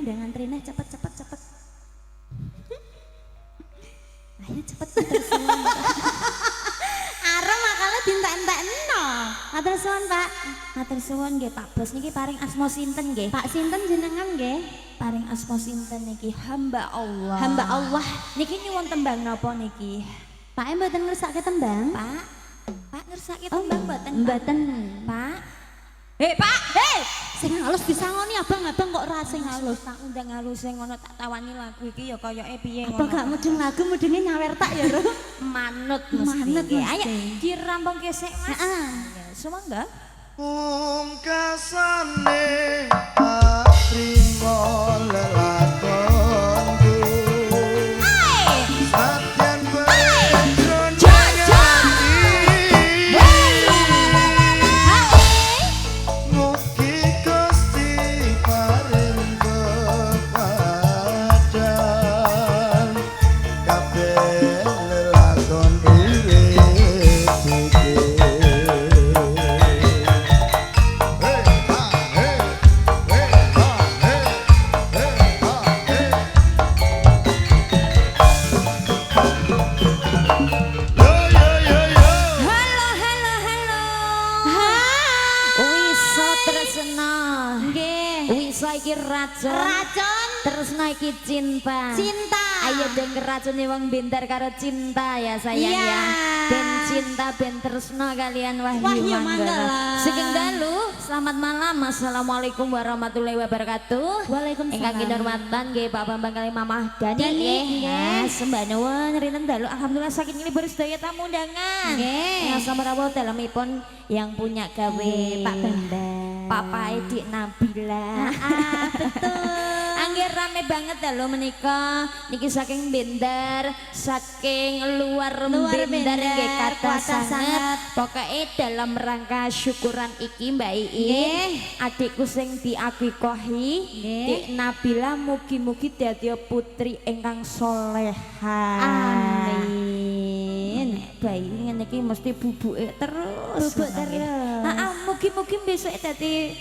dengan Trina cepet. Ayo cepet tersuwun. Arep makale dintek-entekno. Matur suwun, Pak. Matur suwun nggih, Pak Bos niki paring asma sinten nggih? Pak sinten jenengan nggih? Paring asma sinten niki? Hamba Allah. Hamba Allah. Niki nyuwun tembang napa niki? Pak mboten ngersake tembang? Pak ngersake tembang mboten? Mboten, Pak. Pak, sing halus disangoni abang-abang kok ra sing halus. Tak undang halus sing ngono tak tawani lagu iki ya koyoke piye ngono. Apa gak mudeng lagu mudenge nyawer tak ya, Ro? Manut mesti. Ayo dirampungke sik, Mas. Heeh. Ya, sumangga. Pungkasane trimo lelakonku. Satyan bedron janji. Mugi Gusti paring kepadan kabeh lelakon urip iki. iki racun. Racun Tresno iki cinta. cinta. Ayo dong ngeracuni wong bintar karo cinta ya sayang Iya. ya. Ben cinta ben tresno kalian Wahyu Wahyu Manggala. Manggala. Sugeng dalu, selamat malam. Assalamualaikum warahmatullahi wabarakatuh. Waalaikumsalam. Ingkang kinurmatan nggih Pak Bambang kali Mamah Dani Dani, nggih. nggih. Nah, sembah nuwun rinten dalu alhamdulillah saking libur sedaya tamu undangan. Nggih. Yang sampurawa dalemipun yang punya gawe Pak Bambang. Papa Edik Nabila. Betul. Angger rame banget ya lo menika niki saking Bendar saking luar Bendar Bendar, nggih kata kuasa sangat sangat. pokoknya dalam rangka syukuran iki Mbak Ii Nggih. adikku sing diakikohi Nggih. Dik Nabila mugi-mugi dadi putri ingkang soleha Amin. bayi ngene iki mesti bubuke terus Bubuk terus. mugi-mugi besok dadi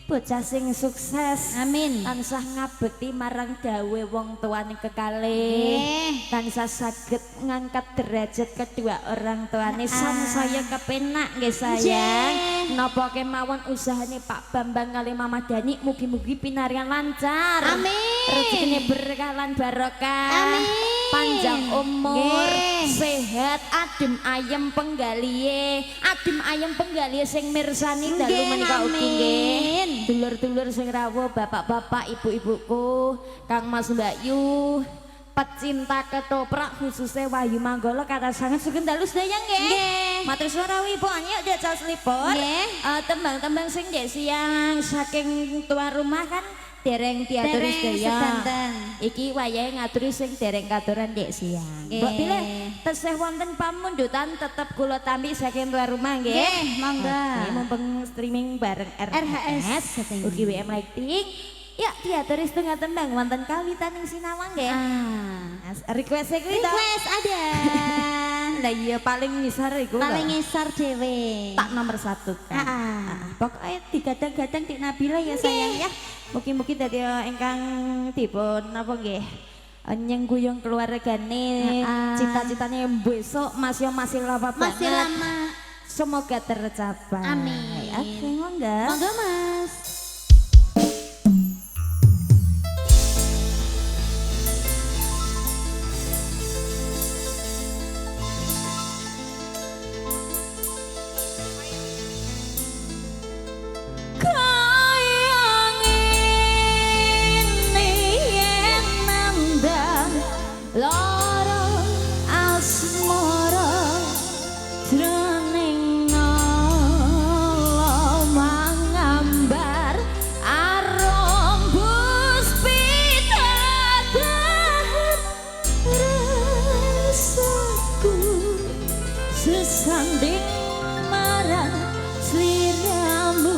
bocah sing sukses. Amin. Tansah ngabekti marang dawe wong tuane kekalih. Nggih. Tansah saged ngangkat derajat kedua orang tuane sansaya kepenak nggih sayang. Nggih. Napa kemawon usahane Pak Bambang kali Mama Dani mugi-mugi pinarian lancar. Amin. Rezekine berkah lan barokah. Amin. Panjang umur, Nggih. sehat, adem ayem penggalihe. Adem ayem penggalihe sing mirsani dalu Nggih, menika ugi nggih. amin. Dulur-dulur sing rawuh, bapak-bapak, ibu-ibuku, Kang Mas Mbak Yu, pecinta ketoprak khususnya Wahyu Manggala kata sangat sugeng dalu sedaya nggih. Nggih. Matur suara wipun yuk jajal selipun. Nggih. Tembang-tembang sing jek siang saking tuan rumah kan dereng diaturi Dereng sedaya. sedanten. Iki wayahe ngaturi sing dereng katuran dek siang. Nggih. Mbok pilih tesih wonten pamundutan tetep kula tampi saking tuan rumah nggih. Nggih, monggo. Nggih, mumpung streaming bareng RHS. RHS ugi WM Lighting. Ya diaturi setengah tembang wonten kawitan ing sinawang nggih. Request kuwi to. Request ada. Lah iya paling ngisar iku. Paling lho. ngisar dhewe. Tak nomor 1 kan. Pokoknya digadang-gadang Dik Nabila ya sayang ya. Mugi-mugi dadi ingkang dipun napa nggih nyengguyung keluargane cita-citanya besok masih lama banget. Masih lama. Semoga tercapai. Amin. Oke, monggo. Monggo Mas. Kayang ini yen nandang lara asmara jroning nala mangambar arombus pitadhat rasaku sesanding marang sliramu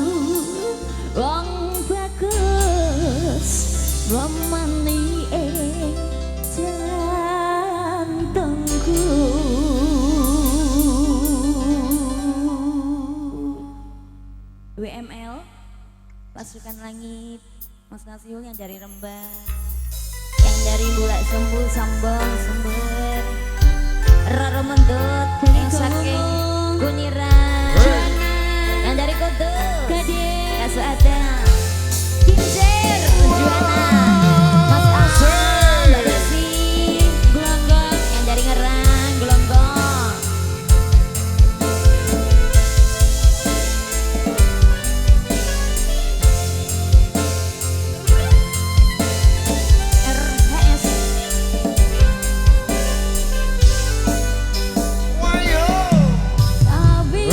wong bagus wemani ing jantungku WML Pasukan Langit Mas Nasiul yang dari Rembang yang dari Bulak Sembul Sambang Sumber Roro Mendut yang saking Kuniran yang dari Kudus Kasu ada Kinjer Juana Mas Asam Mbak Desi Gelonggong yang dari Ngerang Gelonggong RHS Wayo Tapi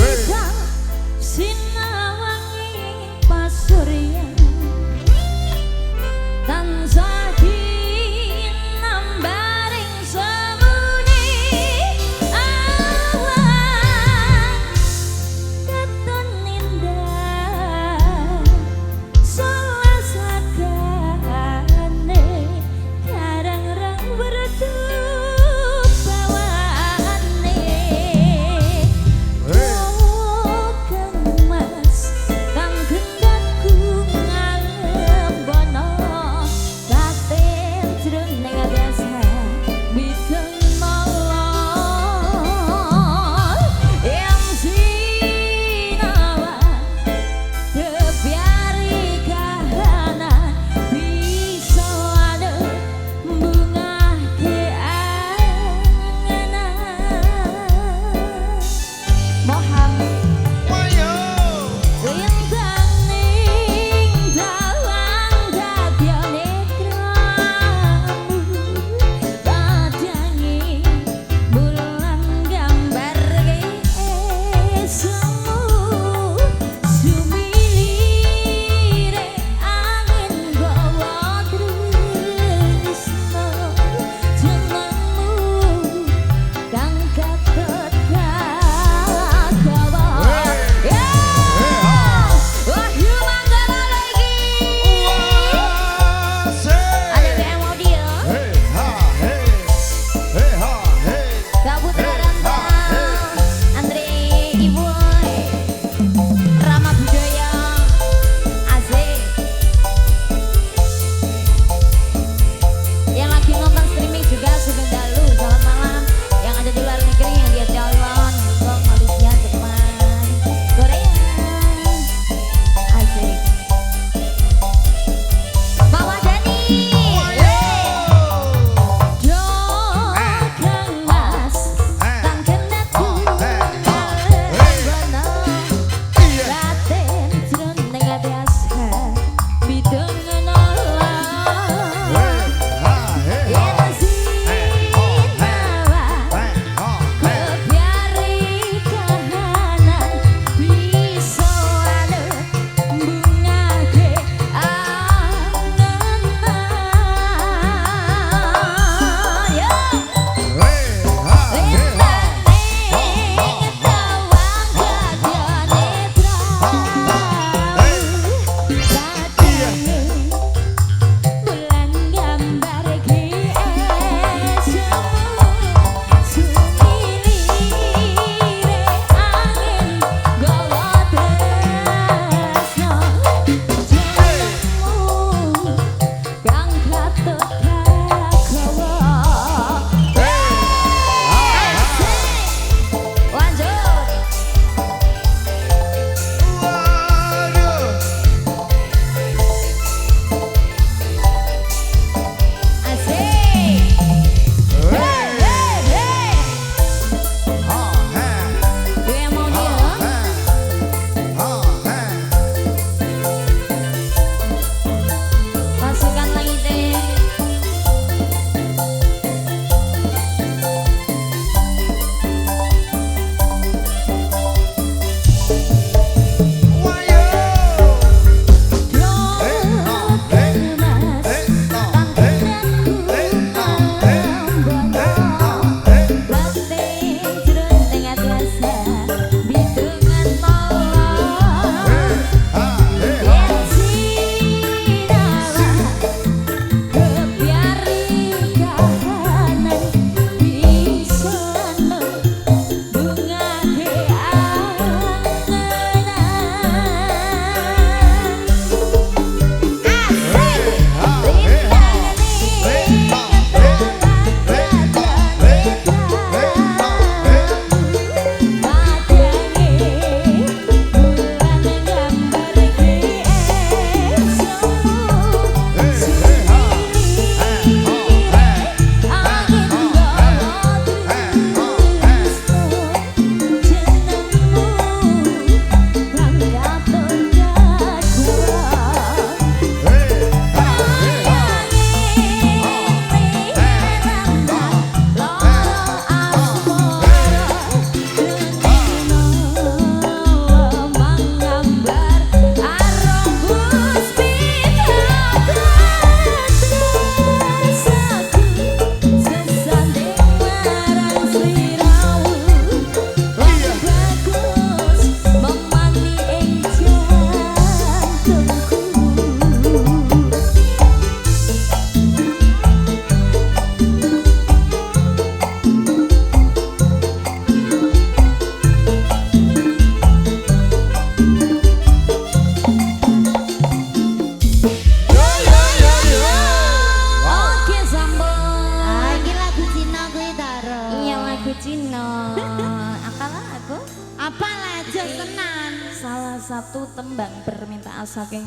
salah satu tembang permintaan saking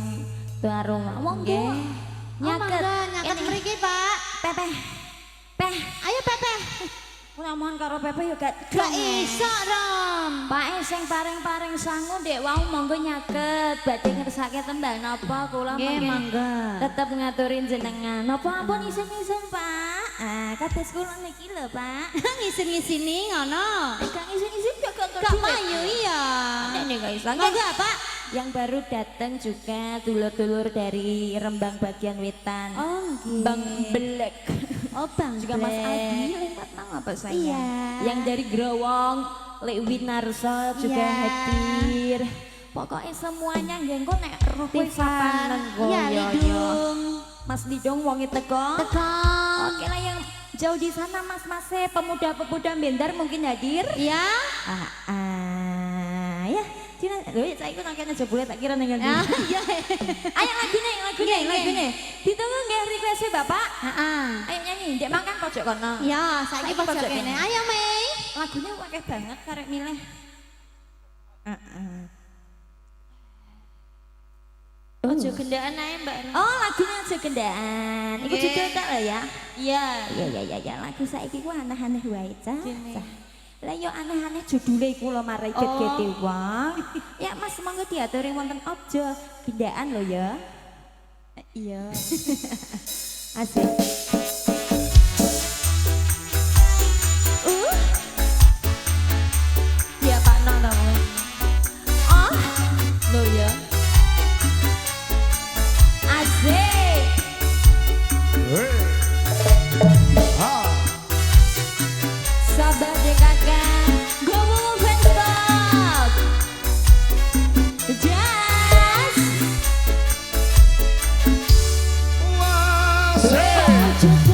Daruma. Monggo. Nggih. Nyaket. Nyaket Ini. mriki, Pak. Pepeh. Peh. Ayo Pepe. Ngomong karo Pepeh yo gak Gak iso, Rom. Pak sing paring-paring sangu dek wau monggo nyaket badhe ngersake tembang napa kula Nggih, mangga. tetep ngaturin jenengan. Napa ampun isin-isin, Pak? Ah, kados kula niki lho, Pak. Ngisin-ngisini ngono. Gak isin-isin gak Gak payu iya. Nek gak iso. Mangga, Pak. Yang baru datang juga dulur-dulur dari Rembang bagian wetan. Oh, nggih. Bang Belek. Oh, Bang. Juga Mas Blek. Aldi lewat nang apa saya? Iya. Yang dari Growong, Lek Winarso juga Iya. hadir. Pokoknya semuanya nggih engko nek roh kowe Tiffan. kapan Iya, Lidung. Mas Lidung wonge teko. Tekong. Oke lah yang jauh di sana mas-masnya pemuda-pemuda Bendar mungkin hadir. Iya. Ya, Cina, lho saya ikut angkanya jebule tak kira ning Ah, iya. Ayo lagune, Nggih, nggih. lagune. Ditunggu nggih request Bapak. Heeh. Ayo nyanyi, ndek makan pojok kono. Ya, saiki Saiki pojok pojok kene. kene. Ayo, Mei. Lagunya akeh banget karek milih. Ojo gendaan ae, Mbak. Oh, lagunya Ojo Gendaan. Iku Nggih. judul tak lho ya. Iya. Ya, lagu saiki ku aneh-aneh wae, Cah. Gini. Cah. Lah yo aneh-aneh judule iku lho marai gede wong. Ya Mas monggo diaturi wonten Ojo Gendaan lho ya. Iya. Asik. Ya Pak Nono. Oh, lho ya. Asik. Hei. Ah. Sabar deh kakak. Gowo Fenstop. Jazz. Wah, say. Cukup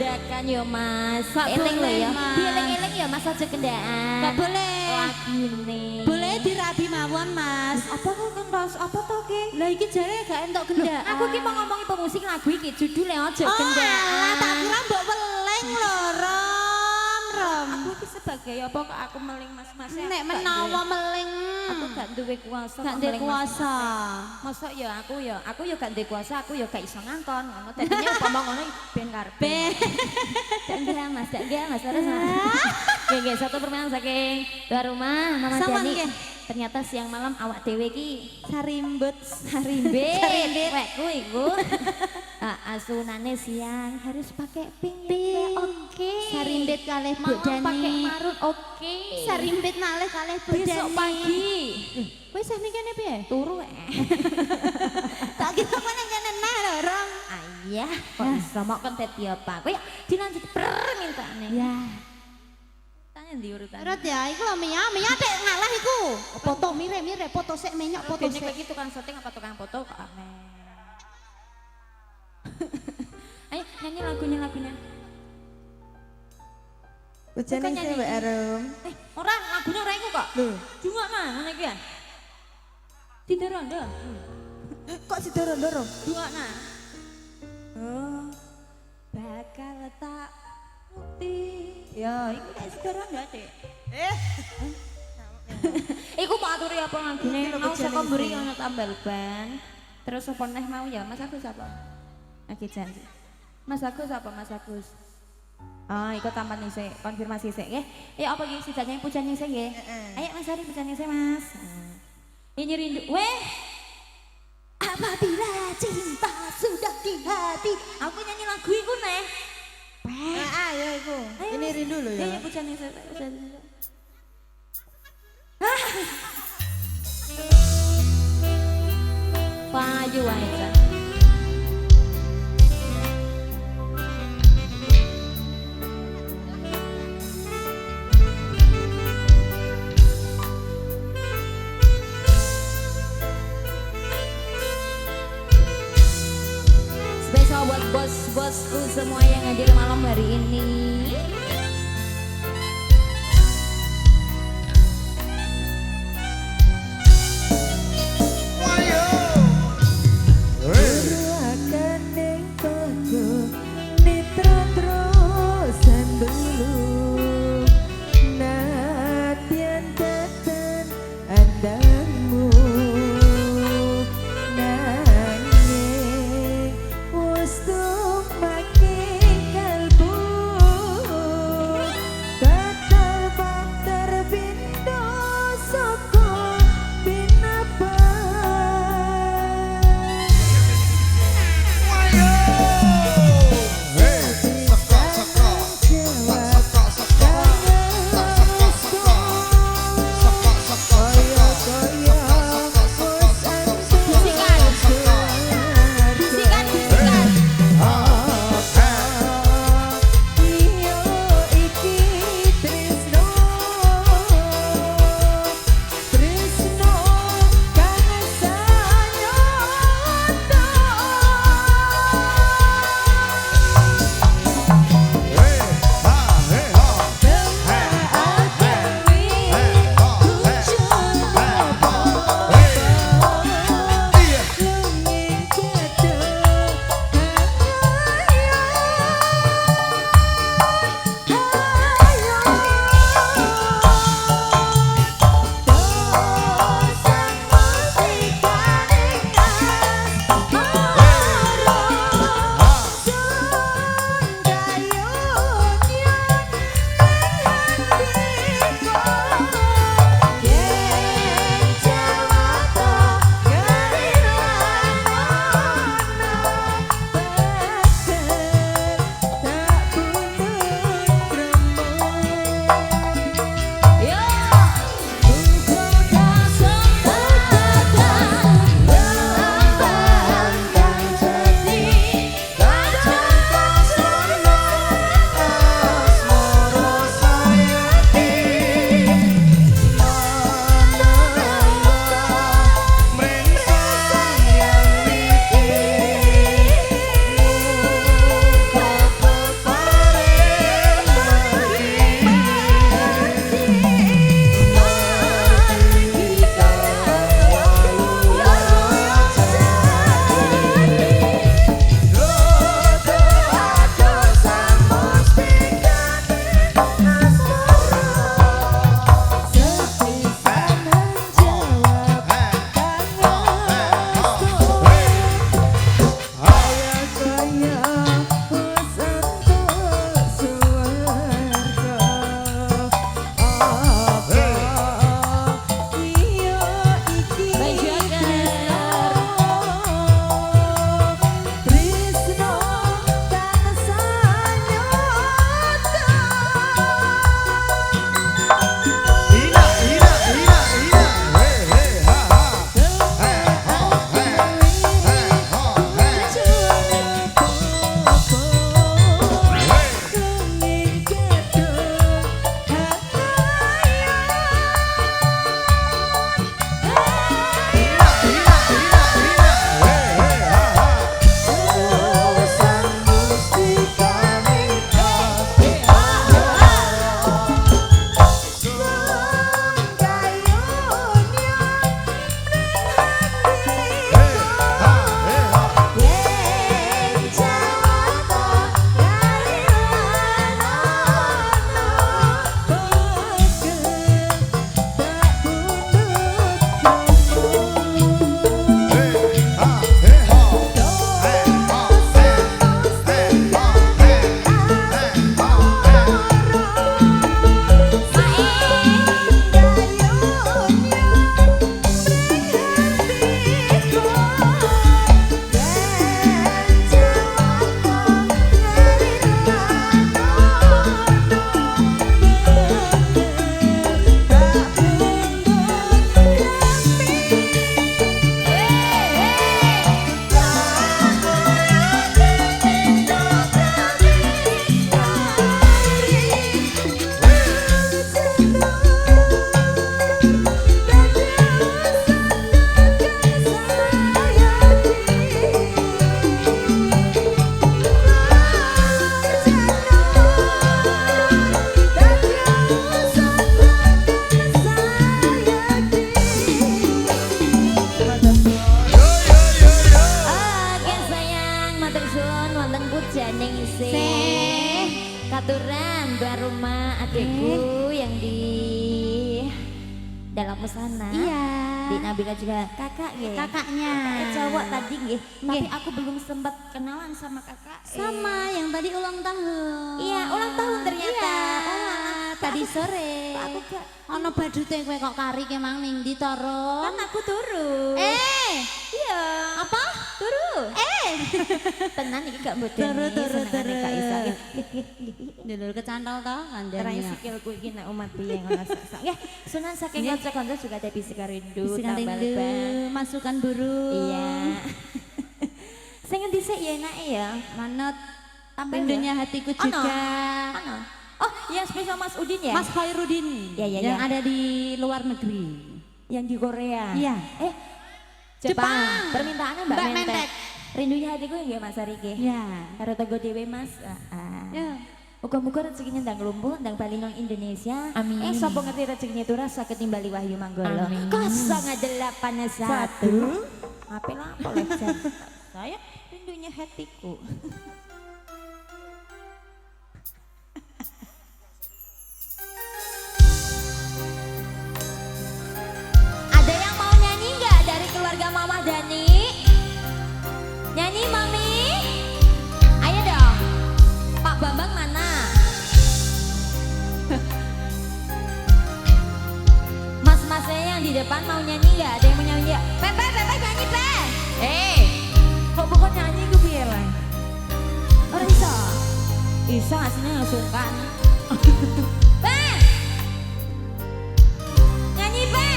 kendakan ya Mas. Gak Eling lho boleh, ya. Mas. Dieling-eling ya Mas aja kendaan. Gak boleh. Lagune. Boleh dirabi mawon Mas. Apa kok kentos? Apa to ki? Lah iki jare gak entuk kendaan. Aku ki mau ngomongi pemusik lagu iki judule aja Oh, kendaan. alah, tak kira mbok weleng lho, Rom. Aku ki sebagai apa kok aku meling mas-mas. Nek menawa meling. aku gak duwe kuasa. Gak kok duwe meling kuasa. mas-mas. Mosok ya aku ya gak duwe kuasa, aku ya gak iso ngangkon ngono. Dadinya upama ngono ben karepe. Dak nggih Mas, terus Mas. Nggih, satu permainan saking luar rumah Mama Sama Jani. nggih. Ternyata siang malam awak dhewe ki Sarimbet. sarimbit. Sarimbit. Wekku iku. Asunane siang harus pakai pink. Pink. Oke. Sarimbit kalih Bu Mau pakai Dani. marun oke. Sarimbit malih kalih Bu Dani. Besok pagi. Wis sene kene piye? Turu Tak kira kok nang kene nah lho, Rom. Ayah, kok iso mok kon dadi apa? Kowe dilanjut permintane. Ya. Tanya ndi urutan. Terus ya, iku lho Mia dek ngalah iku. Foto mire foto sik menyok foto Foto sik. kayak gitu tukang syuting apa tukang foto kok aneh. Ayo nyanyi lagunya. Ujane Bukan sih nyanyi. Mbak Arum. Ora lagunya ora iku kok. Lho, Cuma mana iki ya? Tidurun dah. kok sidoro-doro? Dua nah. Oh, bakal tak bukti. Ya, iku nek sedara ndak, Dek. Iku mau aturi apa lagune? Iki lho Mau bejane saka mburi iki. ana tambal ban. Terus apa neh mau ya? Mas Agus apa? Oke, janji. Mas Agus apa Mas Agus? Ah, ikut tampan nih sih, konfirmasi sih, ya. Apa gitu sih nyanyi pujannya sih, ya? Ayo Mas Ari pujannya sih Mas. Ini rindu, weh. Apabila cinta sudah di hati, aku nyanyi lagu itu nih. Ya iku. Ini rindu lho ya. Iya, pujannya sih, pujannya. Payu aja. Spesial buat bos-bosku semua yang hadir malam hari ini. Wayo. Hey. Akan ning toko nitro terusan dulu. Nadyan tetan andamu. Nanging wis tumake kalbu haturan tuan rumah adikku yang di dalam sana. Iya. Di Nabila juga kakak ya. Kakaknya. Cowok tadi nggih. Tapi Nggih. aku belum sempat kenalan sama kakak. Sama yang tadi ulang tahun. Iya, ulang tahun ternyata. Iya. Oh, alah. Tadi sore. Aku gak. Ono badute kowe kok kari ke mang ning ndi to, Rom? Kan aku turu. Iya. Apa? Turu. Tenan iki gak mbok Turu, turu, turu. Kak Isa. Dulur kecantol to Terai kandhane. sikilku iki nek umat piye ngono sak. Nggih, sunan saking Nggih. kanca-kanca juga ada bisika rindu Sikan tambal rindu, ban. masukan burung. Iya. Sing ngendi sik ya enake ya? Manut Tambah rindunya hatiku Ono? juga. Ano? Oh, yang spesial Mas Udin ya? Mas Khairuddin Ya, ya, yang ya. ada di luar negeri. yang di Korea. Iya. Jepang. Permintaannya Mbak, Mbak Mentek. Mentek. Rindunya hatiku ya Mas Ariki. Ya. Karo togo dhewe Mas. Ya. Muga-muga rezekinya ndang lumpuh, ndang bali nang Indonesia. Amin. Sapa ngerti rezekinya itu rasa ketimbali Wahyu Manggolo. Amin. 081. Apa lah, boleh saya rindunya hatiku. Ada yang mau nyanyi nggak dari keluarga Mama Dani? Nyanyi Mami? Ayo dong. Pak Bambang mana? Mas-masnya yang di depan mau nyanyi nggak? Ada yang mau nyanyi nggak? Pepe nyanyi Pe. Kok bukan nyanyi gue biar lah. Orang bisa? Bisa aslinya nggak sungkan. Pe. Nyanyi Pe.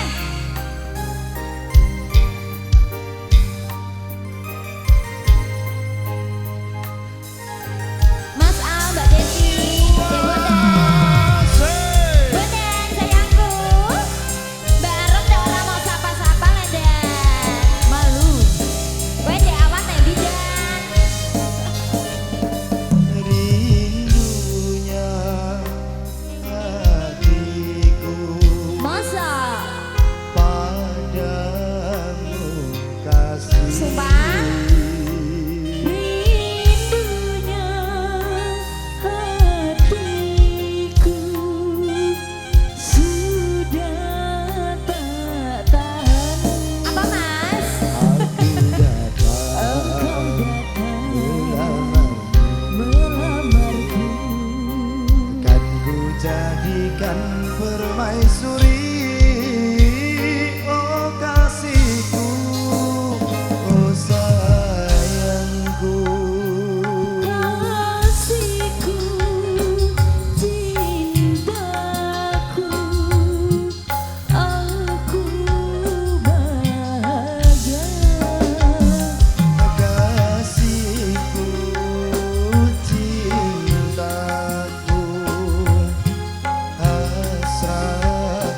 Mas Al, Mbak Desi, Dek Boten, Boten sayangku, Mbak Arum dek ora mau sapa-sapa lendan, malu, kowe dek awan nek bidan, Rindunya hatiku masa, padamu kasih. Sumpah? Rindunya hatiku sudah tak tahan. Apa Mas? Aku datang Engkau datang melamarmu, melamarku. kan ku jadikan permaisuri. Oh kasihku, oh sayangku. Kasihku, cintaku, aku bahagia. Kasihku, cintaku, hasratku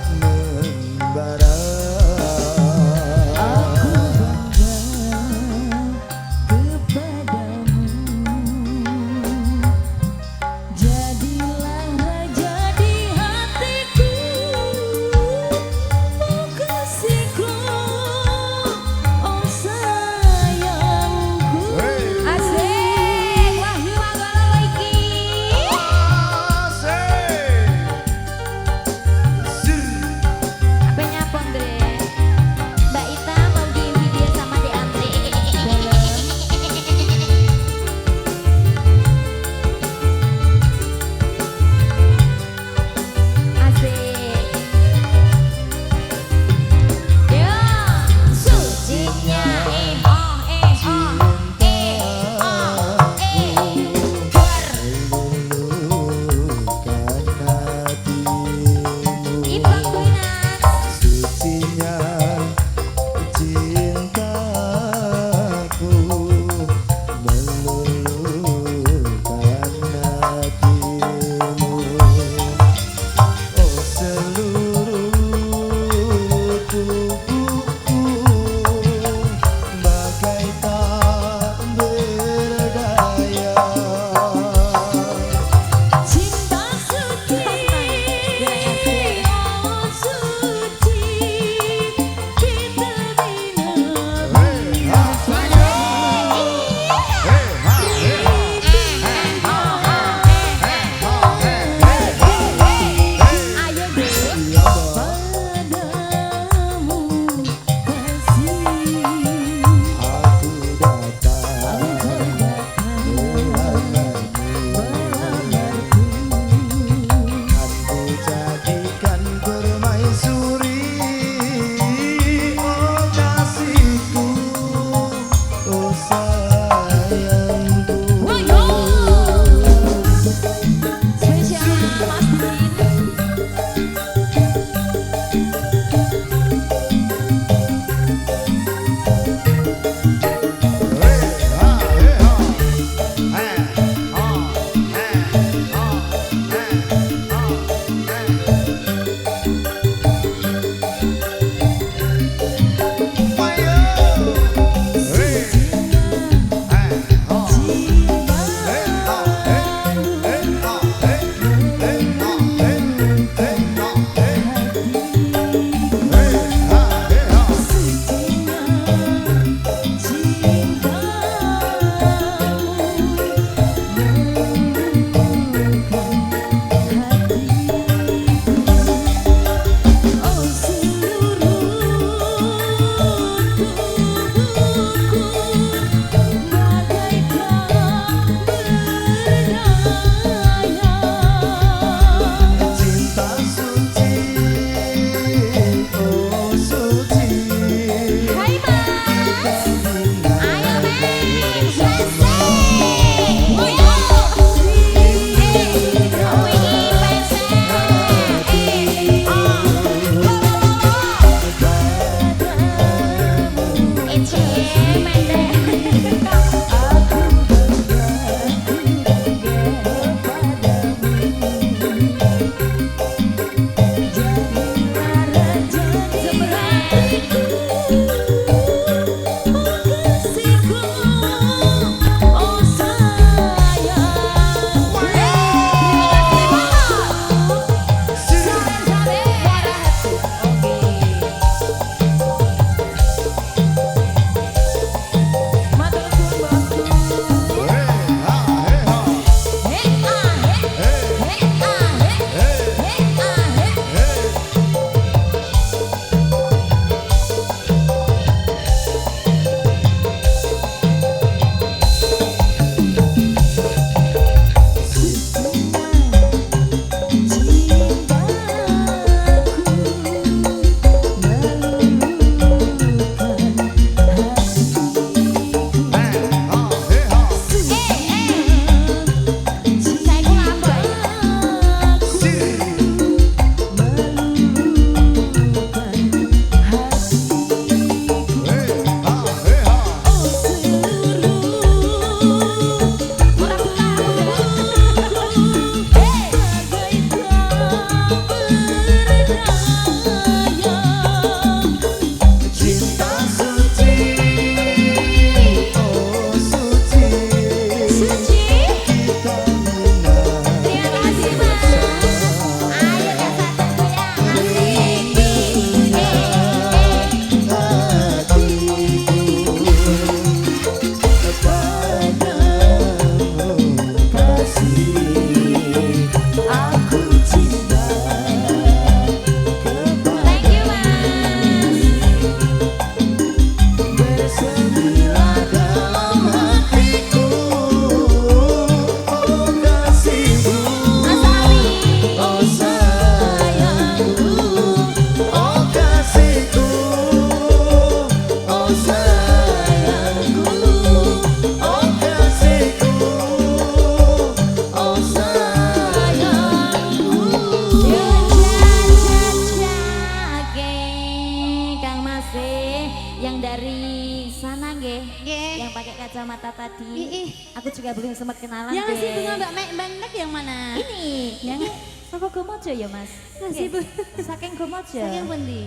tadi. Ih. Aku juga belum sempat kenalan Yang ngasih deh. bunga Mbak Mbak Nek yang mana? Ini, yang Saka Gomojo ya Mas? Ngasih bu. Saking Gomojo. Saking pundi?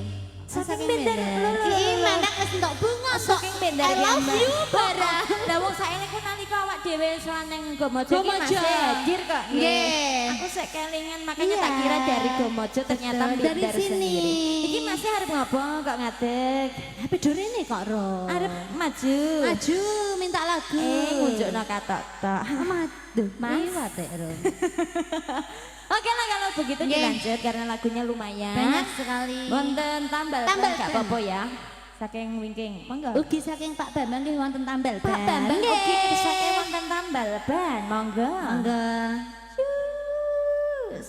Saking Medan. Ih, Menek wis entuk bunga kok. Saking Medan. I love you barang. Lah wong saiki ku nalika awak dhewe sowan ning Gomojo iki Gomojo. masih hadir kok. Nggih. Aku sek kelingan makanya Iya. tak kira dari Gomojo ternyata Betul, dari Blitar sini. sendiri. Iki masih arep ngopo kok ngadeg? HP dorene kok ro. Arep maju. Maju minta lagu. Ngunjukno katok tok. Maduh, Mas. liwat ya ro. Oke lah kalau begitu Nggih. dilanjut karena lagunya lumayan. Banyak sekali. Wonten tambal Tambal ban, gak ban. apa-apa ya. Saking wingking. Monggo. Ugi saking Pak Bambang nggih wonten tambal Pak ban. Bambang Nggih. oke saking wonten tambal ban. Monggo. Monggo. Cus.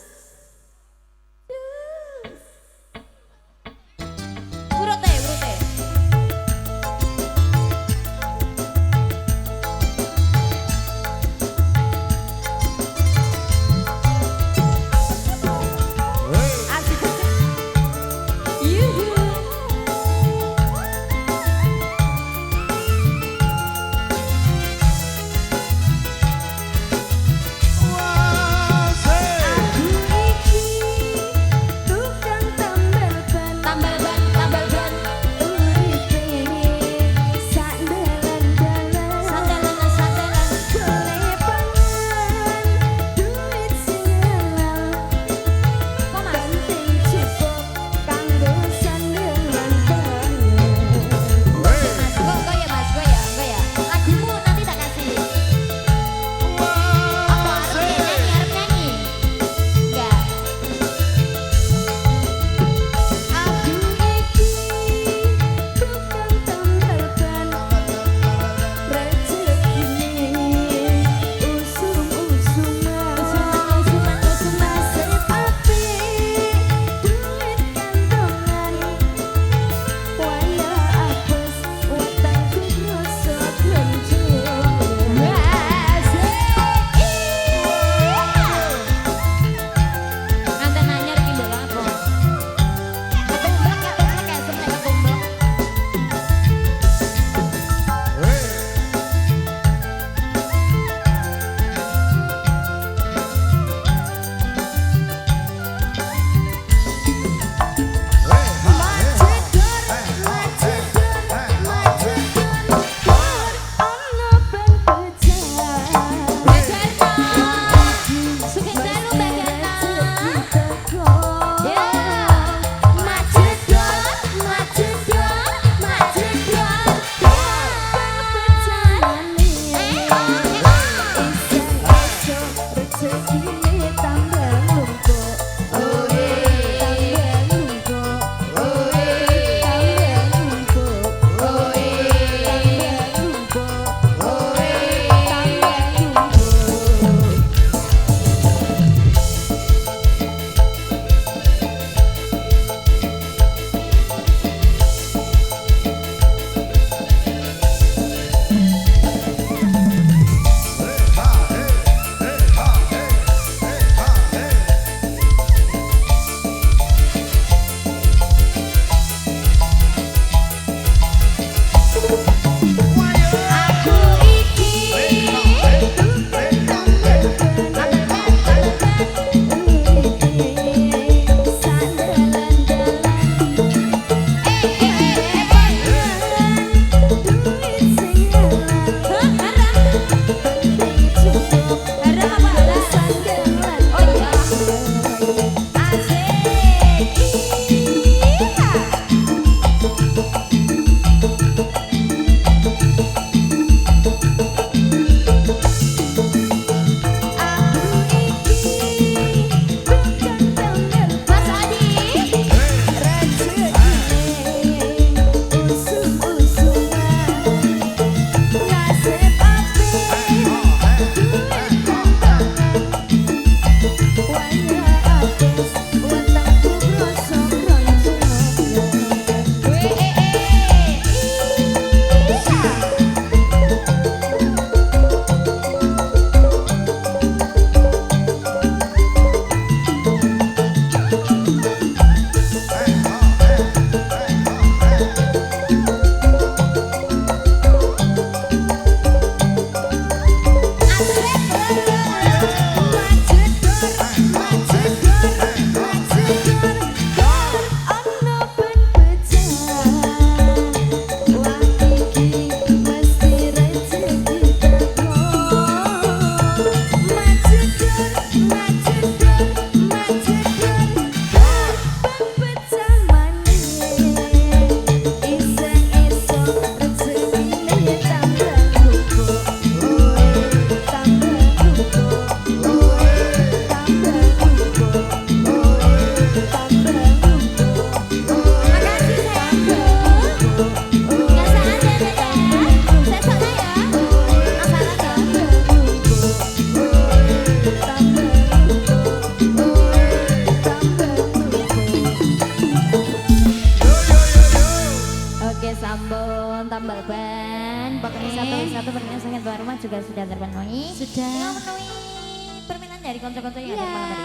Urute, urute. Asik. Yuhu. Wase Aku konco-konco yang ada Iya. malam hari